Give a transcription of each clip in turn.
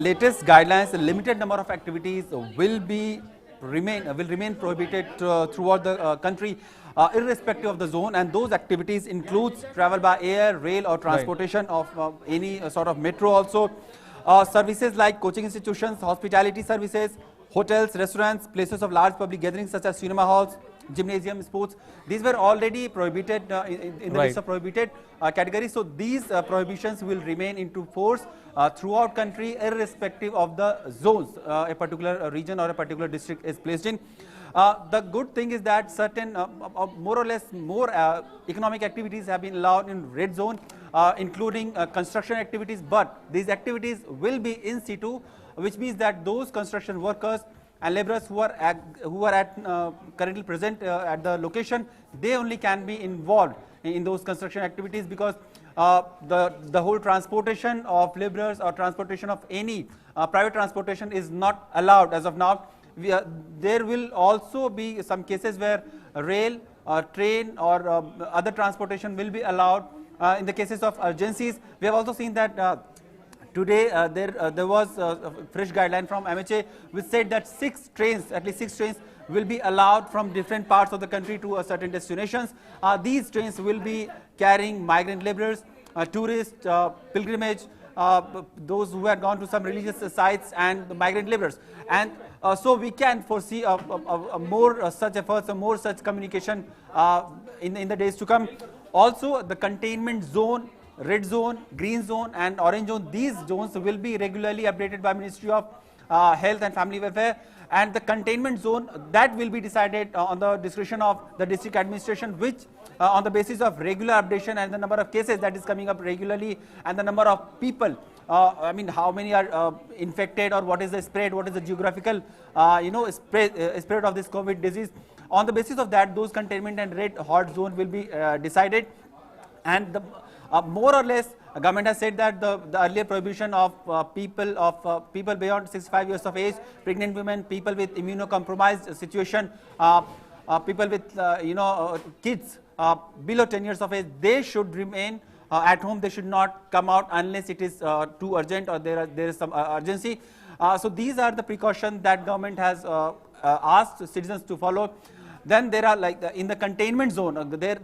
Latest guidelines, a limited number of activities will remain prohibited throughout the country, irrespective of the zone, and those activities includes travel by air, rail, or transportation of any sort of metro. Also, services like coaching institutions, hospitality services, hotels, restaurants, places of large public gatherings such as cinema halls, gymnasium, sports. These were already prohibited in the list of prohibited categories. So these prohibitions will remain into force throughout country, irrespective of the zones a particular region or a particular district is placed in. The good thing is that certain more or less economic activities have been allowed in red zone, including construction activities, but these activities will be in situ, which means that those construction workers and laborers who are currently present at the location, they only can be involved in those construction activities, because the whole transportation of laborers or transportation of any private transportation is not allowed as of now. There will also be some cases where rail, train, or other transportation will be allowed in the cases of urgencies. We have also seen that today there was a fresh guideline from MHA which said that at least six trains will be allowed from different parts of the country to certain destinations. These trains will be carrying migrant laborers, tourists, pilgrimage, those who had gone to some religious sites, and the migrant laborers. And so we can foresee more such efforts, more such communication in the days to come. Also, the containment zone, red zone, green zone, and orange zone, these zones will be regularly updated by Ministry of Health and Family Welfare. And the containment zone, that will be decided on the discretion of the district administration, which on the basis of regular updation and the number of cases that is coming up regularly, and the number of people, I mean how many are infected, or what is the spread, what is the geographical spread of this COVID disease. On the basis of that, those containment and red hot zone will be decided. And the more or less, government has said that the earlier prohibition of people beyond 65 years of age, pregnant women, people with immunocompromised situation, people with kids below 10 years of age, they should remain at home. They should not come out unless it is too urgent or there is some urgency. So these are the precautions that government has asked citizens to follow. Then there are, like, in the containment zone,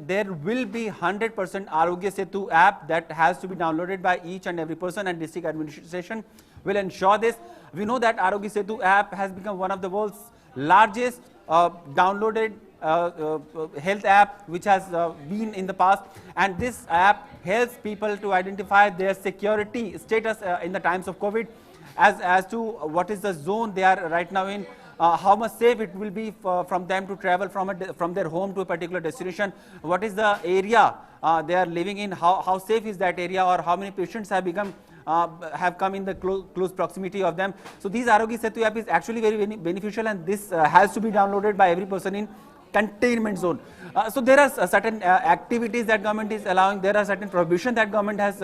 there will be 100% Arogya Setu app that has to be downloaded by each and every person, and district administration will ensure this. We know that Arogya Setu app has become one of the world's largest downloaded health app which has been in the past, and this app helps people to identify their security status in the times of COVID, as to what is the zone they are right now in, how much safe it will be from them to travel from their home to a particular destination, what is the area they are living in, how safe is that area, or how many patients have come in the close proximity of them. So these Arogya Setu app is actually very beneficial, and this has to be downloaded by every person in containment zone. So there are certain activities that government is allowing. There are certain prohibitions that government has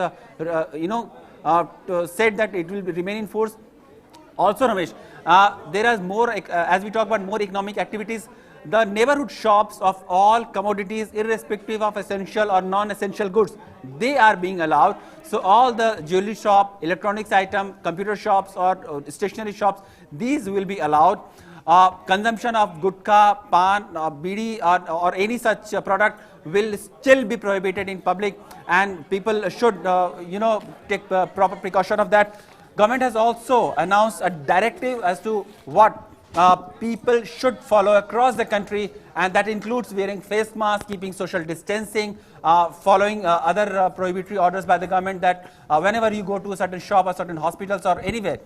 said that it will remain in force. Also, Ramesh, there are more, as we talk about more economic activities, the neighborhood shops of all commodities, irrespective of essential or non-essential goods, they are being allowed. So all the jewelry shop, electronics item, computer shops, or stationery shops, these will be allowed. Consumption of gutka, pan, bidi, or any such product will still be prohibited in public, and people should take proper precaution of that. Government has also announced a directive as to what people should follow across the country, and that includes wearing face masks, keeping social distancing, following other prohibitory orders by the government, that whenever you go to a certain shop or certain hospitals or anywhere,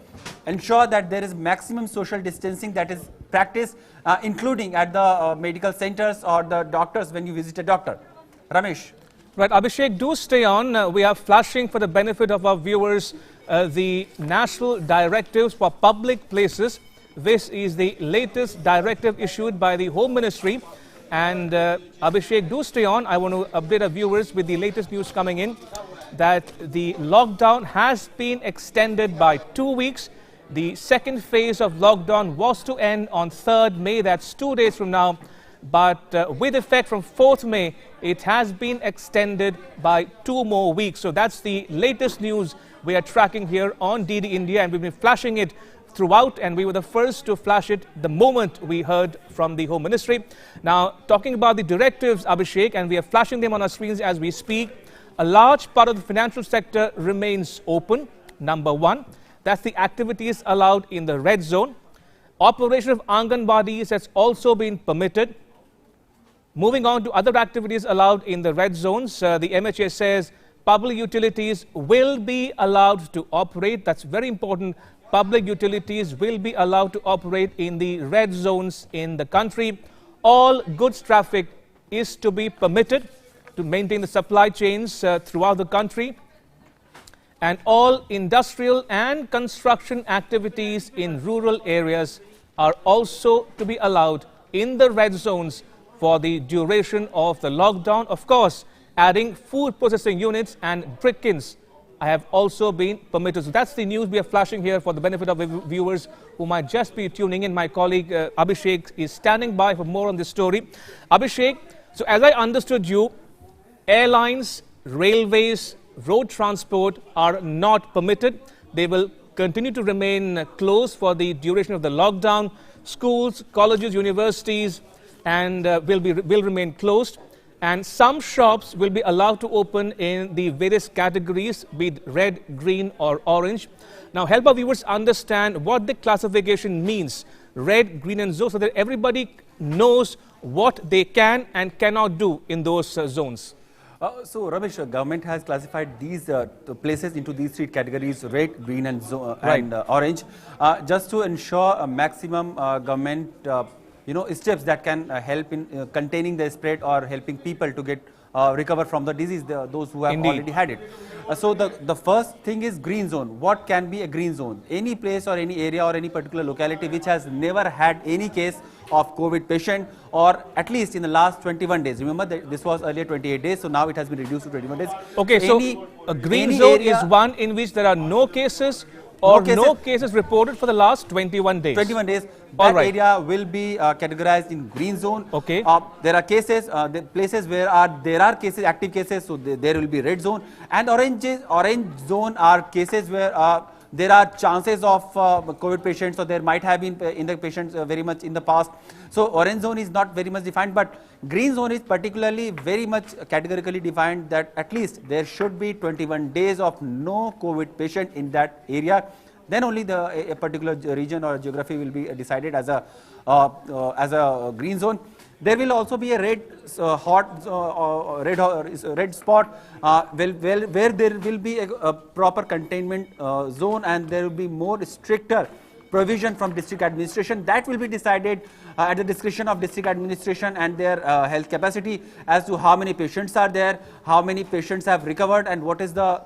ensure that there is maximum social distancing that is practiced, including at the medical centers or the doctors when you visit a doctor. Ramesh. Right, Abhishek, do stay on. We are flashing for the benefit of our viewers the national directives for public places. This is the latest directive issued by the Home Ministry. And Abhishek, do stay on. I want to update our viewers with the latest news coming in that the lockdown has been extended by 2 weeks. The second phase of lockdown was to end on 3rd May, that's 2 days from now. But with effect from 4th May, it has been extended by 2 more weeks. So that's the latest news we are tracking here on DD India, and we've been flashing it throughout, and we were the first to flash it the moment we heard from the Home Ministry. Now, talking about the directives, Abhishek, and we are flashing them on our screens as we speak, a large part of the financial sector remains open, number one. That's the activities allowed in the red zone. Operation of Anganwadis has also been permitted. Moving on to other activities allowed in the red zones, the MHA says public utilities will be allowed to operate. That's very important. Public utilities will be allowed to operate in the red zones in the country. All goods traffic is to be permitted to maintain the supply chains throughout the country. And all industrial and construction activities in rural areas are also to be allowed in the red zones for the duration of the lockdown. Of course, adding food processing units and brick kilns have also been permitted. So that's the news we are flashing here for the benefit of viewers who might just be tuning in. My colleague Abhishek is standing by for more on this story. Abhishek, so as I understood you, airlines, railways, road transport are not permitted. They will continue to remain closed for the duration of the lockdown. Schools, colleges, universities and will remain closed. And some shops will be allowed to open in the various categories, be it red, green or orange. Now, help our viewers understand what the classification means, red, green and zone, so that everybody knows what they can and cannot do in those zones. So, Ramesh, government has classified these places into these three categories, red, green and orange, just to ensure a maximum government steps that can help in containing the spread or helping people to get recover from the disease, those who have already had it. So the first thing is green zone. What can be a green zone? Any place or any area or any particular locality which has never had any case of COVID patient, or at least in the last 21 days. Remember that this was earlier 28 days, so now it has been reduced to 21 days. Okay, so a green zone is one in which there are no cases or no cases reported for the last 21 days. 21 days. That area will be categorized in green zone. Okay. There are cases, places where there are cases, active cases, so there will be red zone. And orange zone are cases where there are chances of COVID patients, so there might have been in the patients very much in the past. So orange zone is not very much defined, but green zone is particularly very much categorically defined that at least there should be 21 days of no COVID patient in that area. Then only a particular region or geography will be decided as a green zone. There will also be a red red spot where there will be a proper containment zone, and there will be more stricter provision from district administration. That will be decided at the discretion of district administration and their health capacity as to how many patients are there, how many patients have recovered, and what is the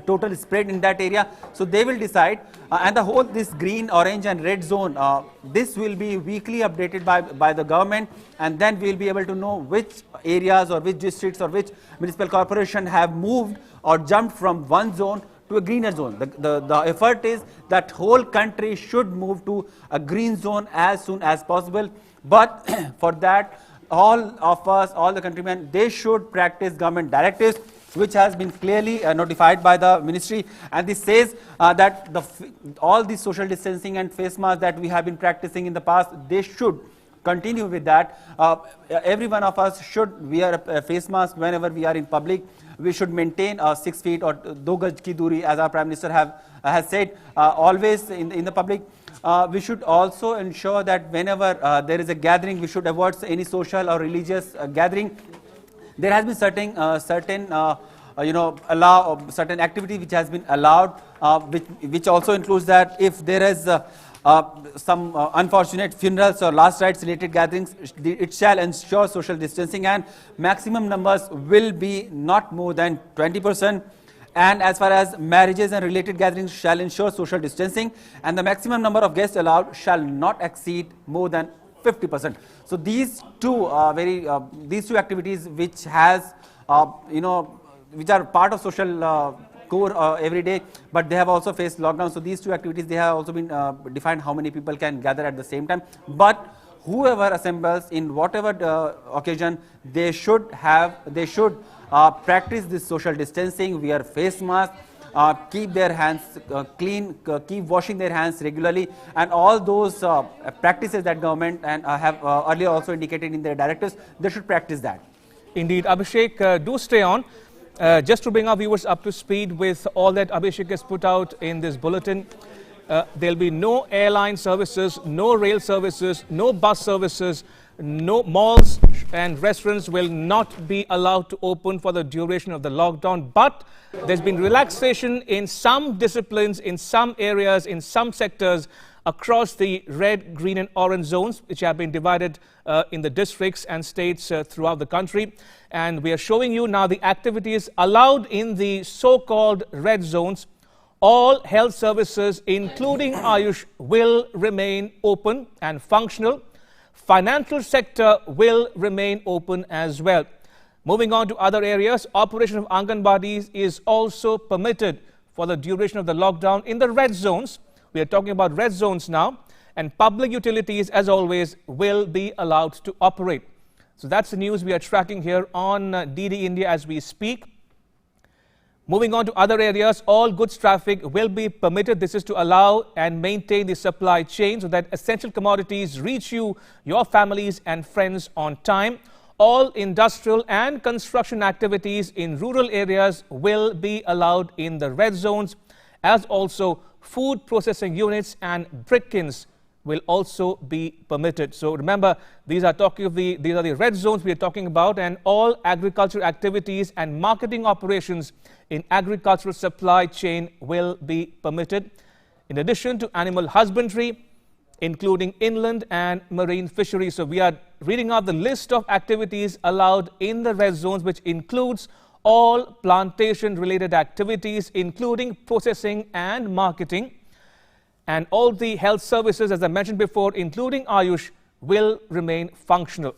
total spread in that area. So they will decide, and the whole this green, orange and red zone, this will be weekly updated by the government, and then we will be able to know which areas or which districts or which municipal corporation have moved or jumped from one zone to a greener zone. The effort is that whole country should move to a green zone as soon as possible. But for that, all of us, all the countrymen, they should practice government directives, which has been clearly notified by the ministry, and this says that all the social distancing and face masks that we have been practicing in the past, they should continue with that. Every one of us should wear a face mask whenever we are in public. We should maintain 6 feet or 2 gaj ki duri, as our Prime Minister has said, always in the public. We should also ensure that whenever there is a gathering, we should avoid any social or religious gathering. There has been certain activity which has been allowed, which also includes that if there is some unfortunate funerals or last rites related gatherings, it shall ensure social distancing, and maximum numbers will be not more than 20%. And as far as marriages and related gatherings shall ensure social distancing, and the maximum number of guests allowed shall not exceed more than 50%. So these two activities which has which are part of social core every day, but they have also faced lockdown. So these two activities, they have also been defined how many people can gather at the same time. But whoever assembles in whatever occasion, they should practice this social distancing, wear face mask, keep their hands clean, keep washing their hands regularly, and all those practices that government and have earlier also indicated in their directives, they should practice that. Indeed, Abhishek, do stay on. Just to bring our viewers up to speed with all that Abhishek has put out in this bulletin, there'll be no airline services, no rail services, no bus services, no malls and restaurants will not be allowed to open for the duration of the lockdown. But there's been relaxation in some disciplines, in some areas, in some sectors across the red, green and orange zones, which have been divided in the districts and states throughout the country. And we are showing you now the activities allowed in the so-called red zones. All health services, including Ayush, will remain open and functional. Financial sector will remain open as well. Moving on to other areas, operation of Anganwadis is also permitted for the duration of the lockdown in the red zones. We are talking about red zones now, and public utilities, as always, will be allowed to operate. So that's the news we are tracking here on DD India as we speak. Moving on to other areas, all goods traffic will be permitted. This is to allow and maintain the supply chain so that essential commodities reach you, your families and friends on time. All industrial and construction activities in rural areas will be allowed in the red zones, as also food processing units and brick kilns will also be permitted. So remember, these are the red zones we are talking about, and all agricultural activities and marketing operations in agricultural supply chain will be permitted. In addition to animal husbandry, including inland and marine fisheries. So we are reading out the list of activities allowed in the red zones, which includes all plantation-related activities, including processing and marketing. And all the health services, as I mentioned before, including Ayush, will remain functional.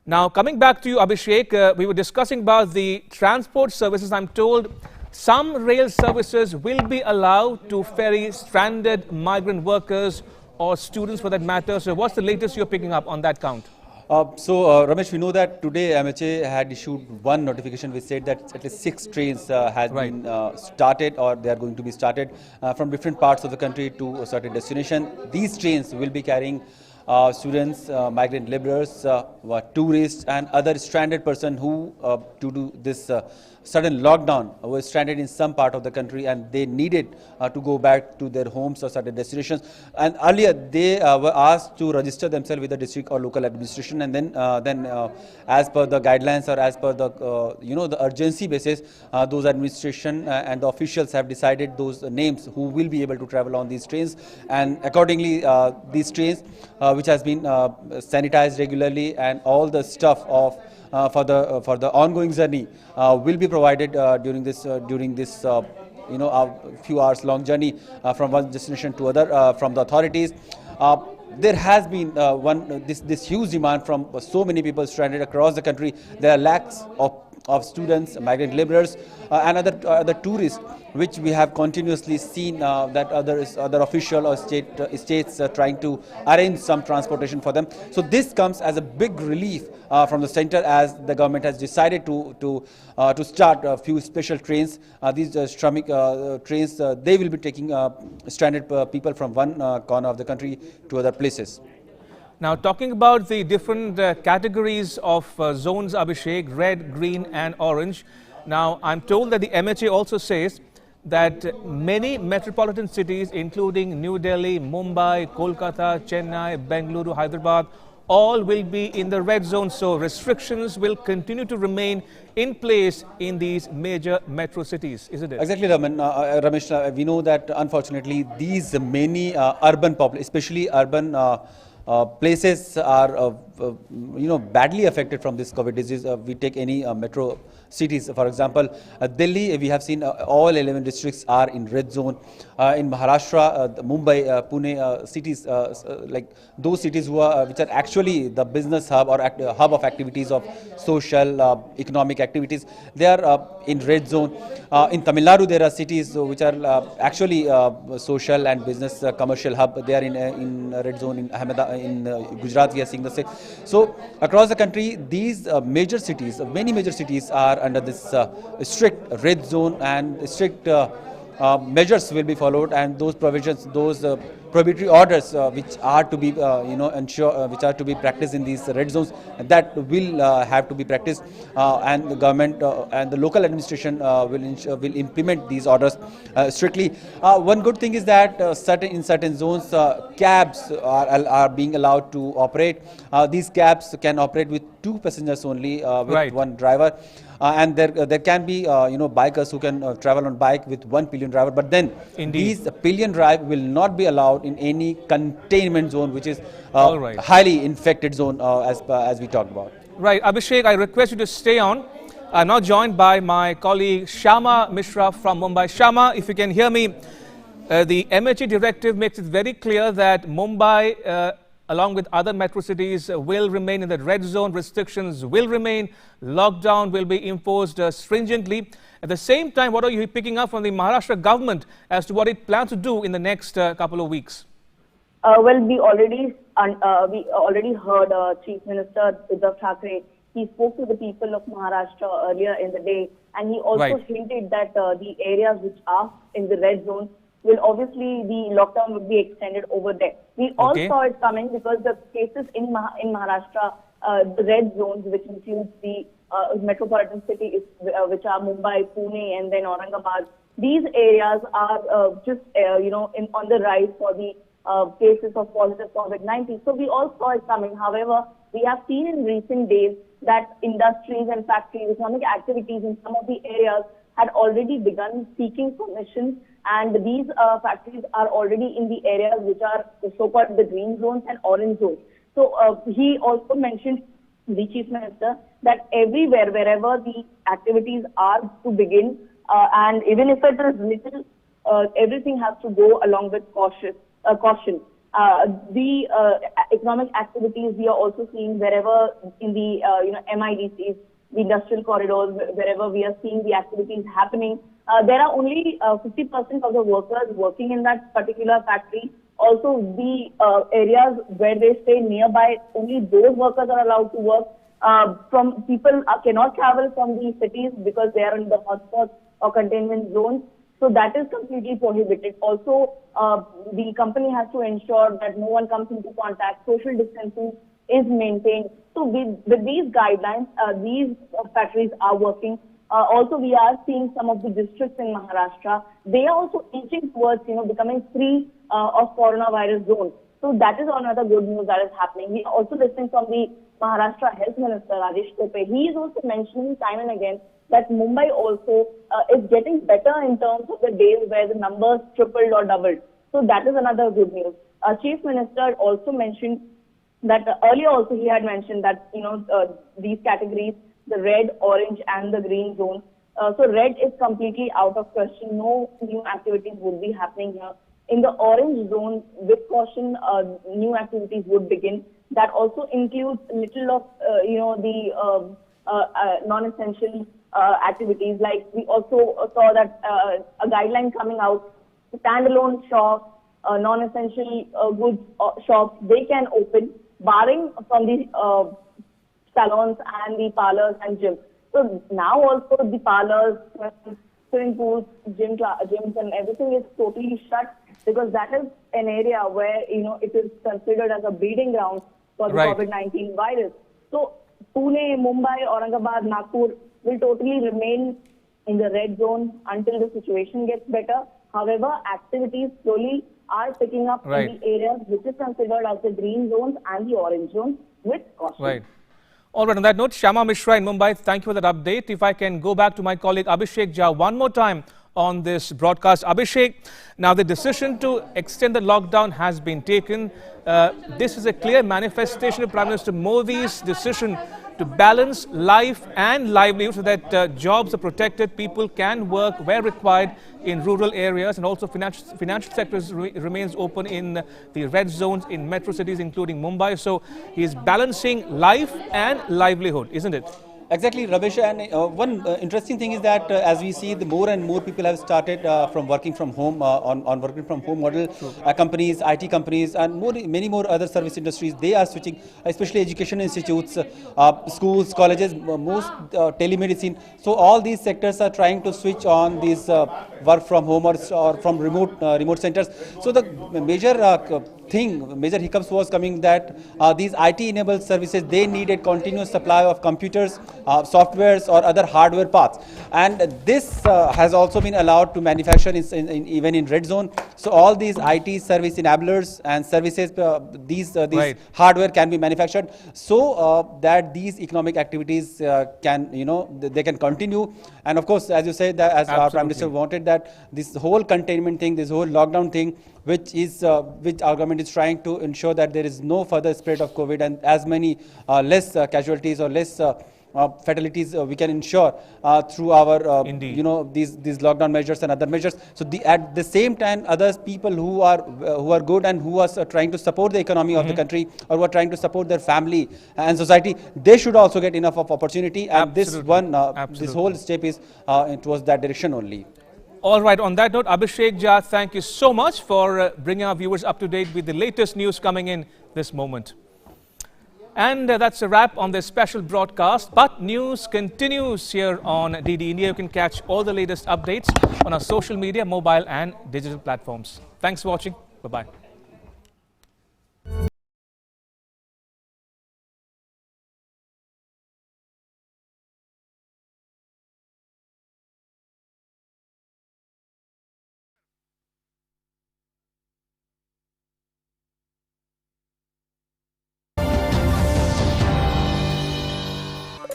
Now, coming back to you, Abhishek, we were discussing about the transport services. I'm told some rail services will be allowed to ferry stranded migrant workers or students for that matter. So what's the latest you're picking up on that count? Ramesh, we know that today MHA had issued one notification which said that at least 6 trains has been started, or they are going to be started from different parts of the country to a certain destination. These trains will be carrying students, migrant laborers, tourists and other stranded person who due to this sudden lockdown were stranded in some part of the country and they needed to go back to their homes or certain destinations. And earlier they were asked to register themselves with the district or local administration, and then as per the guidelines or as per the the urgency basis, those administration and the officials have decided those names who will be able to travel on these trains, and accordingly these trains which has been sanitized regularly and all the stuff of for the ongoing journey will be provided during this few hours long journey from one destination to other from the authorities. There has been this huge demand from so many people stranded across the country. There are lakhs of students, migrant laborers, and other tourists, which we have continuously seen that other official or states trying to arrange some transportation for them. So this comes as a big relief from the center, as the government has decided to start a few special trains. These Shramik trains, they will be taking stranded people from one corner of the country to other places. Now, talking about the different categories of zones, Abhishek, red, green and orange. Now, I'm told that the MHA also says that many metropolitan cities, including New Delhi, Mumbai, Kolkata, Chennai, Bengaluru, Hyderabad, all will be in the red zone. So restrictions will continue to remain in place in these major metro cities, isn't it? Exactly, Ramesh. We know that unfortunately these many urban especially urban places are badly affected from this COVID disease. We take any metro cities, for example, Delhi, we have seen all 11 districts are in red zone. In Maharashtra, Mumbai, Pune cities, like those cities which are actually the business hub or hub of activities of social, economic activities, they are in red zone. In Tamil Nadu, there are cities which are actually social and business commercial hub. They are in red zone. In Gujarat, we are seeing the same. So across the country, these major cities, many major cities are under this strict red zone, and strict measures will be followed, and those provisions, those prohibitory orders which are to be which are to be practiced in these red zones, that will have to be practiced, and the government and the local administration will implement these orders strictly. One good thing is that in certain zones cabs are being allowed to operate. These cabs can operate with 2 passengers only, with Right. 1 driver. And there can be bikers who can travel on bike with 1 pillion driver, but then Indeed. these pillion drive will not be allowed in any containment zone, which is All right. highly infected zone, as we talked about. Right, Abhishek, I request you to stay on. I'm now joined by my colleague Shama Mishra from Mumbai. Shama, if you can hear me, the MHA directive makes it very clear that Mumbai, along with other metro cities, will remain in the red zone. Restrictions will remain. Lockdown will be imposed stringently. At the same time, what are you picking up from the Maharashtra government as to what it plans to do in the next couple of weeks? Well, we already heard Chief Minister Uddhav Thackeray. He spoke to the people of Maharashtra earlier in the day, and he also Right. hinted that the areas which are in the red zone will obviously, the lockdown will be extended over there. We all Okay. saw it coming because the cases in Maharashtra, the red zones, which includes the metropolitan cities, which are Mumbai, Pune, and then Aurangabad. These areas are just on the rise for the cases of positive COVID-19. So we all saw it coming. However, we have seen in recent days that industries and factories, economic activities in some of the areas had already begun seeking permissions, and these factories are already in the areas which are the so-called the green zones and orange zones. So he also mentioned, the Chief Minister, that everywhere, wherever the activities are to begin, and even if it is little, everything has to go along with caution. The economic activities we are also seeing wherever in the MIDCs, the industrial corridors, wherever we are seeing the activities happening. There are only 50% of the workers working in that particular factory. Also, the areas where they stay nearby, only those workers are allowed to work. From people cannot travel from the cities because they are in the hotspots or containment zones. So that is completely prohibited. Also, the company has to ensure that no one comes into contact. Social distancing is maintained. So with these guidelines, these factories are working. Also, we are seeing some of the districts in Maharashtra. They are also inching towards, becoming free of coronavirus zones. So that is another good news that is happening. We are also listening from the Maharashtra Health Minister, Rajesh Tope. He is also mentioning time and again that Mumbai also is getting better in terms of the days where the numbers tripled or doubled. So that is another good news. Chief Minister also mentioned that earlier also he had mentioned that, these categories, the red, orange and the green zones. So red is completely out of question. No new activities would be happening here. In the orange zone, with caution, new activities would begin. That also includes little of, the non-essential activities. Like we also saw that a guideline coming out, standalone shops, non-essential goods shops, they can open, barring from the salons and the parlors and gyms. So now also the parlors, swimming pools, gyms and everything is totally shut, because that is an area where, it is considered as a breeding ground for the Right. COVID-19 virus. So Pune, Mumbai, Aurangabad, Nagpur will totally remain in the red zone until the situation gets better. However, activities slowly are picking up Right. in the areas which is considered as the green zones and the orange zones with caution. Right. All right, on that note, Shama Mishra in Mumbai, thank you for that update. If I can go back to my colleague Abhishek Jha one more time on this broadcast. Abhishek, now the decision to extend the lockdown has been taken. This is a clear manifestation of Prime Minister Modi's decision to balance life and livelihood so that jobs are protected, people can work where required in rural areas, and also financial sectors remains open in the red zones in metro cities including Mumbai. So he is balancing life and livelihood, isn't it? Exactly, Ramesh. And one interesting thing is that as we see, the more and more people have started from working from home on working from home model. Companies, IT companies, and many more other service industries, they are switching, especially education institutes, schools, colleges, most telemedicine. So all these sectors are trying to switch on these work from home or from remote centers. So the major hiccups was coming that these IT-enabled services, they need a continuous supply of computers, softwares or other hardware parts, and this has also been allowed to manufacture even in red zone. So all these IT service enablers and services, these Right. hardware can be manufactured, so that these economic activities can, they can continue. And of course, as you said, that as our Prime Minister wanted, that this whole containment thing, this whole lockdown thing, which our government is trying to ensure that there is no further spread of COVID and as many less casualties or less fatalities we can ensure through our Indeed. these lockdown measures and other measures. So at the same time, other people who are good and who are trying to support the economy of the country, or who are trying to support their family and society, they should also get enough of opportunity. And this whole step is towards that direction only. All right, on that note, Abhishek Jha, thank you so much for bringing our viewers up to date with the latest news coming in this moment. And that's a wrap on this special broadcast. But news continues here on DD India. You can catch all the latest updates on our social media, mobile and digital platforms. Thanks for watching. Bye-bye.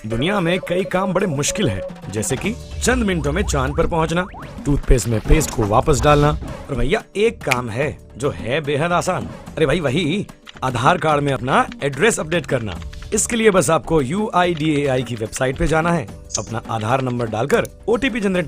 दुनिया में कई काम बड़े मुश्किल हैं, जैसे कि चंद मिनटों में चांद पर पहुंचना, टूथपेस्ट में पेस्ट को वापस डालना। और भैया एक काम है जो है बेहद आसान। अरे भाई वही आधार कार्ड में अपना एड्रेस अपडेट करना। इसके लिए बस आपको UIDAI की वेबसाइट पे जाना है, अपना आधार नंबर डालकर OTP जनरेट